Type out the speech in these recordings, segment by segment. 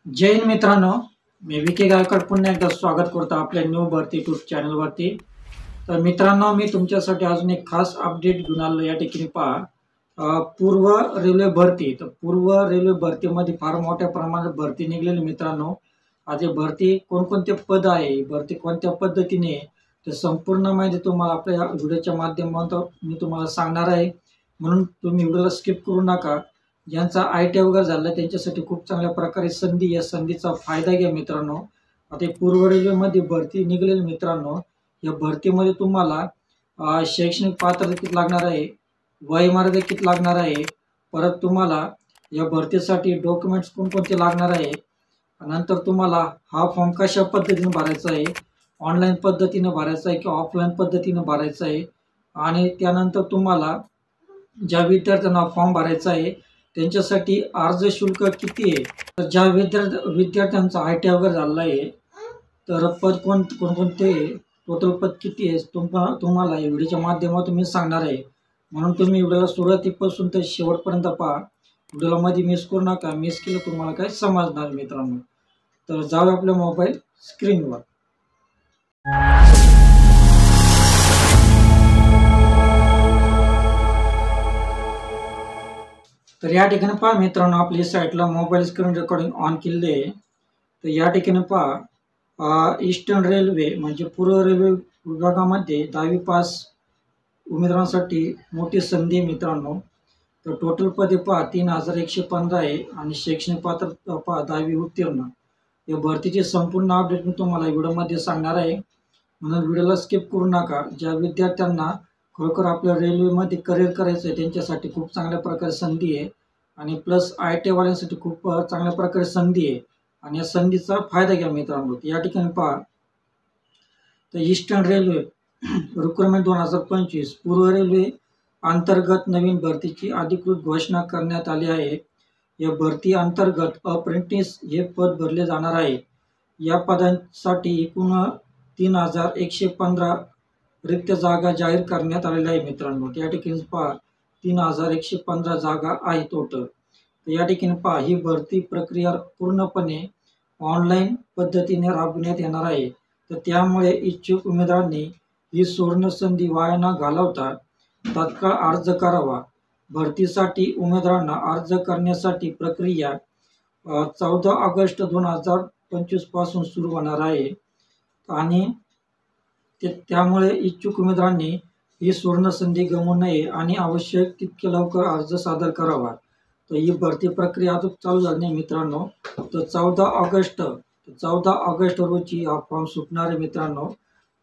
जय हिंद मित्रांनो, मी विके गायकवाड पुन्हा एकदा स्वागत करतो आपल्या न्यू भरती यूट्यूब चॅनलवरती। तर मित्रांनो, मी तुमच्यासाठी अजून एक खास अपडेट घेऊन आलो। या ठिकाणी पहा, पूर्व रेल्वे भरती। तर पूर्व रेल्वे भरतीमध्ये फार मोठ्या प्रमाणात भरती निघलेली मित्रांनो। आज भरती कोणकोणते पद आहे, भरती कोणत्या पद्धतीने, तर संपूर्ण माहिती तुम्हाला आपल्या व्हिडिओच्या माध्यमातून मी तुम्हाला सांगणार आहे। म्हणून तुम्ही व्हिडिओला स्किप करू नका। ज्यांचा ITI वगैरे झाला त्यांच्यासाठी खूप चांगल्या प्रकारे संधी, या संधीचा फायदा घ्या मित्रांनो। आता पूर्व रेल्वेमध्ये भरती निघालेली मित्रांनो, या भरतीमध्ये तुम्हाला शैक्षणिक पात्रता किती लागणार आहे, वयोमर्यादा किती लागणार आहे, परत तुम्हाला या भरतीसाठी डॉक्युमेंट्स कोणकोणते लागणार आहे, नंतर तुम्हाला हा फॉर्म कशा पद्धतीने भरायचा आहे, ऑनलाईन पद्धतीने भरायचा आहे किंवा ऑफलाईन पद्धतीने भरायचा आहे, आणि त्यानंतर तुम्हाला ज्या विद्यार्थ्यांना फॉर्म भरायचा आहे त्यांच्यासाठी अर्ज शुल्क किती आहे। तर ज्या विद्यार्थ्यांचा ITI वगैरे झालेला आहे तर पद कोणकोणते, टोटल पद किती आहे तुम्हाला या व्हिडिओच्या माध्यमातून मी सांगणार आहे। म्हणून तुम्ही व्हिडिओला सुरुवातीपासून तर शेवटपर्यंत पहा। व्हिडिओला मध्ये मिस करू नका, मिस केलं तुम्हाला काही समजणार मित्रांनो। तर जाऊ आपल्या मोबाईल स्क्रीनवर। तर या ठिकाणी पहा मित्रांनो, आपल्या साईटला मोबाईल स्क्रीन रेकॉर्डिंग ऑन केले आहे। तर या ठिकाणी पहा, ईस्टर्न रेल्वे म्हणजे पूर्व रेल्वे विभागामध्ये 10वी पास उमेदवारांसाठी मोठी संधी मित्रांनो। तर टोटल पदे पहा 3115 आहे आणि शैक्षणिक पात्रता पहा 10वी उत्तीर्ण। या भरतीची संपूर्ण अपडेट मी तुम्हाला व्हिडिओमध्ये सांगणार आहे, म्हणून व्हिडिओला स्किप करू नका। ज्या विद्यार्थ्यांना खरोखर आपल्या रेल्वेमध्ये करिअर करायचं आहे त्यांच्यासाठी खूप चांगल्या प्रकारे संधी आहे, आणि प्लस ITI वाल्यांसाठी खूप चांगल्या प्रकारे संधी आहे, आणि या संधीचा फायदा घ्या मित्रांनो। या ठिकाणी पहा, तर ईस्टर्न रेल्वे रिक्रुटमेंट 2025 पूर्व रेल्वे अंतर्गत नवीन भरतीची अधिकृत घोषणा करण्यात आली आहे। या भरती अंतर्गत अप्रेंटिस हे पद भरले जाणार आहे। या पदांसाठी एकूण 3115 रिक्त जागा जाहीर करण्यात आलेल्या आहे मित्रांनो। या ठिकाणी पहा 3115 जागा आहे टोटल। तर या ठिकाणी पहा, ही भरती प्रक्रिया पूर्णपणे ऑनलाईन पद्धतीने राबविण्यात येणार आहे। तर त्यामुळे इच्छुक उमेदवारांनी ही सुवर्ण संधी वाया न घालवता तात्काळ अर्ज करावा। भरतीसाठी उमेदवारांना अर्ज करण्यासाठी प्रक्रिया 14 ऑगस्ट 2025 पासून सुरू होणार आहे, आणि त्यामुळे इच्छुक उमेदवारांनी ही सुवर्ण संधी गमावू नये आणि आवश्यक तितके लवकर अर्ज सादर करावा। तर ही भरती प्रक्रिया अजून चालू झाली नाही मित्रांनो। तर 14 ऑगस्ट रोजी हा फॉर्म सुटणार आहे मित्रांनो।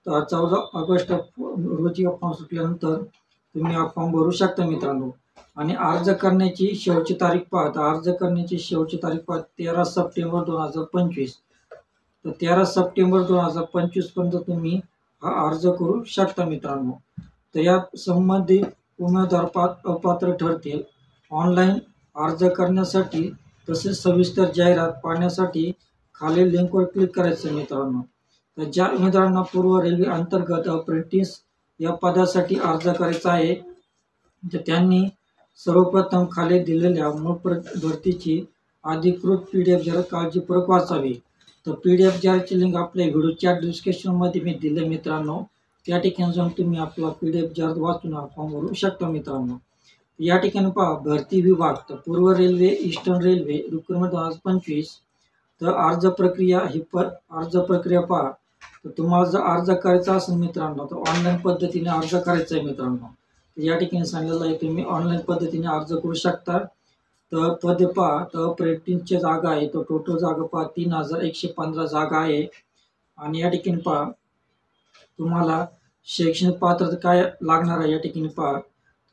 तर 14 ऑगस्ट रोजी हा फॉर्म सुटल्यानंतर तुम्ही हा फॉर्म भरू शकता मित्रांनो। आणि अर्ज करण्याची शेवटची तारीख पहा, तर अर्ज करण्याची शेवटची तारीख पहा 13 सप्टेंबर 2025। तर 13 सप्टेंबर 2025 पर्यंत तुम्ही हा अर्ज करू शकता मित्रांनो। तर या संबंधित उमेदवार अपात्र ठरतील। ऑनलाईन अर्ज करण्यासाठी तसेच सविस्तर जाहिरात पाहण्यासाठी खालील लिंकवर क्लिक करायचं मित्रांनो। तर ज्या उमेदवारांना पूर्व रेल्वे अंतर्गत अप्रेंटिस या पदासाठी अर्ज करायचा आहे तर त्यांनी सर्वप्रथम खाली दिलेल्या मूळ भरतीची अधिकृत PDF जरा काळजीपूर्वक वाचावी। तर PDF जारची लिंक आपल्या व्हिडिओच्या डिस्क्रिप्शनमध्ये मी दिले मित्रांनो। त्या ठिकाणी जाऊन तुम्ही आपला PDF जार वाचून हा फॉर्म भरू शकता मित्रांनो। या ठिकाणी पहा, भरती विभाग, तर पूर्व रेल्वे ईस्टर्न रेल्वे रिक्रुटमेंट 2025। तर अर्ज प्रक्रिया पहा, तर तुम्हाला जर अर्ज करायचा असेल मित्रांनो तर ऑनलाईन पद्धतीने अर्ज करायचा आहे मित्रांनो। तर या ठिकाणी सांगितलेलं आहे तुम्ही ऑनलाईन पद्धतीने अर्ज करू शकता। तर पदे पहा, तर अप्रेंटिसच्या जागा आहे, तो टोटल जागा पहा 3115 जागा आहे। आणि या ठिकाणी पहा तुम्हाला शैक्षणिक पात्रता काय लागणार आहे। या ठिकाणी पहा,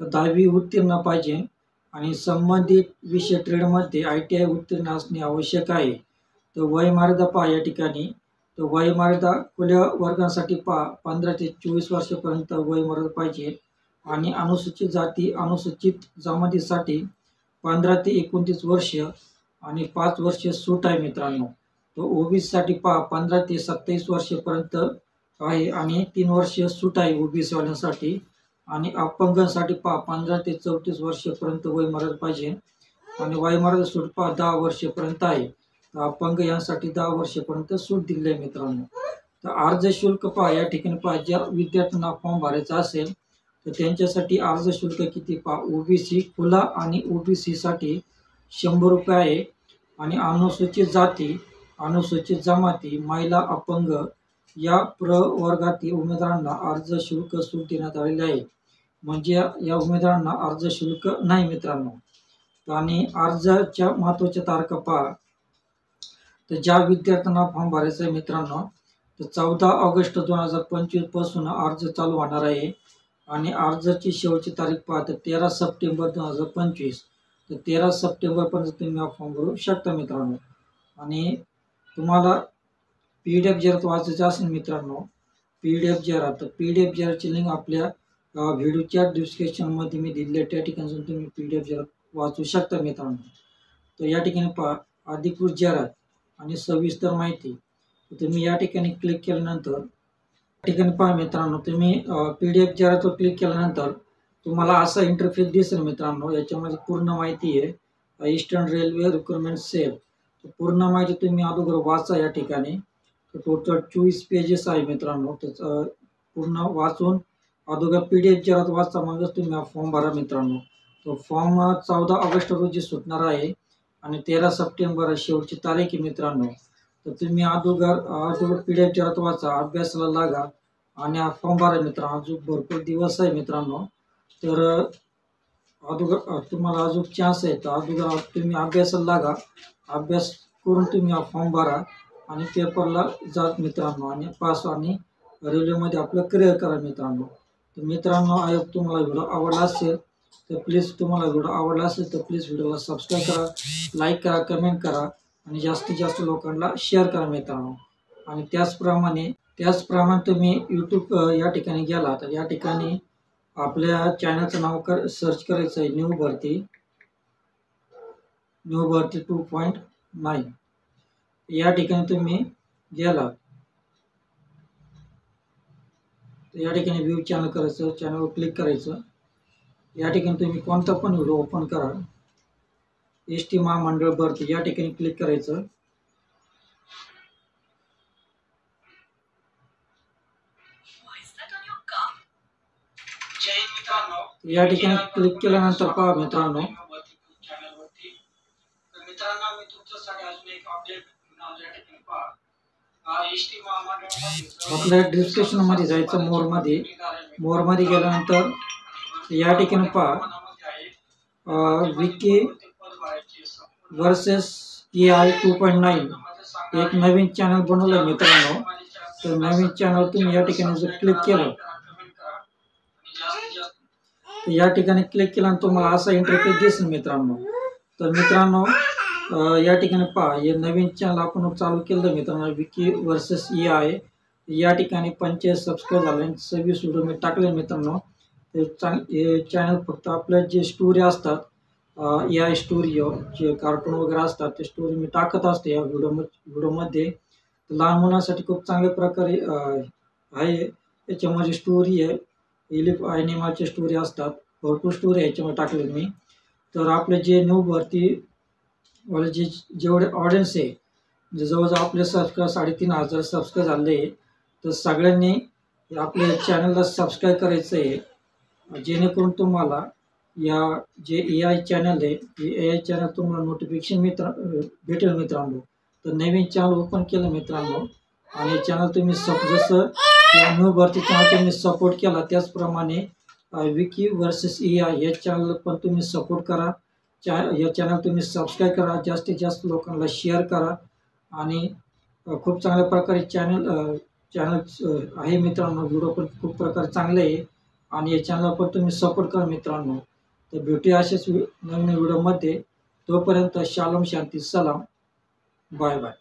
तर 10वी उत्तीर्ण पाहिजे आणि संबंधित विषय ट्रेडमध्ये ITI उत्तीर्ण असणे आवश्यक आहे। तर वयोमर्यादा पहा या ठिकाणी, तर वयोमर्यादा खुल्या वर्गांसाठी पहा 15 ते 24 वर्षापर्यंत वयोमर्यादा पाहिजे, आणि अनुसूचित जाती अनुसूचित जमातीसाठी 15 ते 29 वर्ष आणि 5 वर्ष सूट आहे मित्रांनो। तर OBC साठी पहा 15 ते 27 वर्षापर्यंत आहे आणि 3 वर्ष सूट आहे OBC वाल्यांसाठी, आणि अपंगांसाठी पहा 15 ते 34 वर्षापर्यंत वयोमर्यादा पाहिजे, आणि वयोमर्यादा सूट पहा 10 वर्षापर्यंत आहे। तर अपंग यांसाठी 10 वर्षापर्यंत सूट दिली आहे मित्रांनो. तर अर्ज शुल्क पहा, या ठिकाणी पहा, ज्या विद्यार्थ्यांना फॉर्म भरायचा असेल तर त्यांच्यासाठी अर्ज शुल्क किती पहा, ओबीसी खुला आणि ओबीसीसाठी 100 रुपये आहे आणि अनुसूचित जाती, अनुसूचित जमाती, महिला, अपंग या प्रवर्गातील उमेदवारांना अर्ज शुल्क सूट देण्यात आलेली आहे. म्हणजे या उमेदवारांना अर्ज शुल्क नाही मित्रांनो. आणि अर्जाच्या महत्त्वाच्या तारखा पहा, तर ज्या विद्यार्थ्यांना फॉर्म भरायचा आहे मित्रांनो, तर 14 ऑगस्ट 2025 पासून अर्ज चालू होणार आहे आणि अर्जाची शेवटची तारीख पहा, तर 13 सप्टेंबर 2025. तर 13 सप्टेंबरपर्यंत तुम्ही हा फॉर्म भरू शकता मित्रांनो. आणि तुम्हाला PDF जर वाचायचं असेल मित्रांनो, PDF जर, तर PDF जरची लिंक आपल्या व्हिडिओच्या डिस्क्रिप्शनमध्ये मी दिली आहे, त्या ठिकाणी तुम्ही PDF जर वाचू शकता मित्रांनो. तर या ठिकाणी पहा, अधिकृत जाहिरात आणि सविस्तर माहिती. तुम्ही या ठिकाणी क्लिक केल्यानंतर या ठिकाणी पहा मित्रांनो, तुम्ही PDF जाहिरातवर क्लिक केल्यानंतर तुम्हाला असा इंटरफेस दिसेल मित्रांनो. याच्यामध्ये पूर्ण माहिती आहे, ईस्टर्न रेल्वे रिक्रुटमेंट सेल. पूर्ण माहिती तुम्ही अगोदर वाचा या ठिकाणी. तर टोटल 24 पेजेस आहे मित्रांनो. तर पूर्ण वाचून अगोदर PDF जाहिरात वाचा, मगच तुम्ही हा फॉर्म भरा मित्रांनो. तो फॉर्म 14 ऑगस्ट रोजी सुटणार आहे आणि 13 सप्टेंबर शेवटची तारीख आहे मित्रांनो. तर तुम्ही अगोदर PDF जाहिरात वाचा, अभ्यासाला लागा आणि हा फॉर्म भरा मित्रांनो. अजून भरपूर दिवस आहे मित्रांनो. तर अगोदर तुम्हाला अजून चान्स आहे, तर अगोदर तुम्ही अभ्यासाला लागा. अभ्यास करून तुम्ही हा फॉर्म भरा आणि पेपरला जा मित्रांनो आणि पास आणि रेल्वेमध्ये आपलं करिअर करा मित्रांनो. तर मित्रांनो, आय होप तुम्हाला व्हिडिओ आवडला असेल, तर प्लीज व्हिडिओला सबस्क्राईब करा, लाईक करा, कमेंट करा आणि जास्तीत जास्त लोकांना शेअर करा मित्रांनो. आणि त्याचप्रमाणे तुम्ही यूट्यूब या ठिकाणी गेला तर या ठिकाणी आपल्या चॅनलचं नाव सर्च करायचं आहे, न्यू भरती 2.9. या ठिकाणी तुम्ही गेला तर या ठिकाणी व्ह्यू चॅनल करायचं, चॅनलवर क्लिक करायचं. या ठिकाणी तुम्ही कोणता पण व्हिडिओ ओपन करा. ST महामंडळ भरती या ठिकाणी क्लिक करायचं. या ठिकाणी क्लिक केल्यानंतर पहा मित्रांनो, मी तुमच्यासाठी अजून एक अपडेट घेऊन आलो. या ठिकाणी पहा, आपल्या डिस्क्रिप्शन मध्ये जायचं, मोर मध्ये गेल्यानंतर या ठिकाणी पहा, विकी वर्सेस AI 2.9 एक नवीन चॅनल बनवलं मित्रांनो. तर नवीन चॅनल तुम्ही या ठिकाणी जर क्लिक केलं तर या ठिकाणी क्लिक केल्यानंतर तुम्हाला असा इंटरफेस दिसेल मित्रांनो. तर मित्रांनो, या ठिकाणी पहा, हे नवीन चॅनल आपण चालू केलं मित्रांनो, विकी वर्सेस AI. या ठिकाणी 45 सबस्क्राईब झाले, 26 व्हिडिओ मी टाकले मित्रांनो. हे चॅनल फक्त आपल्या जे स्टोरी असतात, AI स्टोरी जे कार्टून वगैरे असतात, ते स्टोरी मी टाकत असते या व्हिडिओमध्ये. लहान मुलांसाठी खूप चांगल्या प्रकारे आहे. याच्यामध्ये स्टोरी आहे, एलिफ ॲनिमलची स्टोरी असतात, भरपूर स्टोरी याच्यामध्ये टाकले मी. तर आपले जे न्यू भरती वाले जेवढे ऑडियन्स आहे, म्हणजे जवळजवळ आपले 3,500 सबस्क्राईब झाले, तर सगळ्यांनी आपल्या चॅनलला सबस्क्राईब करायचं आहे, जेणेकरून तुम्हाला या जे AI चॅनल आहे, AI चॅनल तुम्हाला नोटिफिकेशन भेटेल मित्रांनो. तर नवीन चॅनल ओपन केलं मित्रांनो आणि चॅनल तुम्ही जसं या न्यू भरती चॅनल तुम्ही सपोर्ट केला, त्याचप्रमाणे विकी वर्सेस AI या चॅनल पण तुम्ही सपोर्ट करा. या चॅनल तुम्ही सबस्क्राईब करा, जास्तीत जास्त लोकांना शेअर करा आणि खूप चांगल्या प्रकारे चॅनल आहे मित्रांनो. व्हिडिओ पण खूप प्रकारे चांगले आहे आणि या चॅनल पण तुम्ही सपोर्ट करा मित्रांनो. तर भेटूया असेच नवीन व्हिडिओमध्ये. तोपर्यंत शालोम, शांती, सलाम, बाय बाय.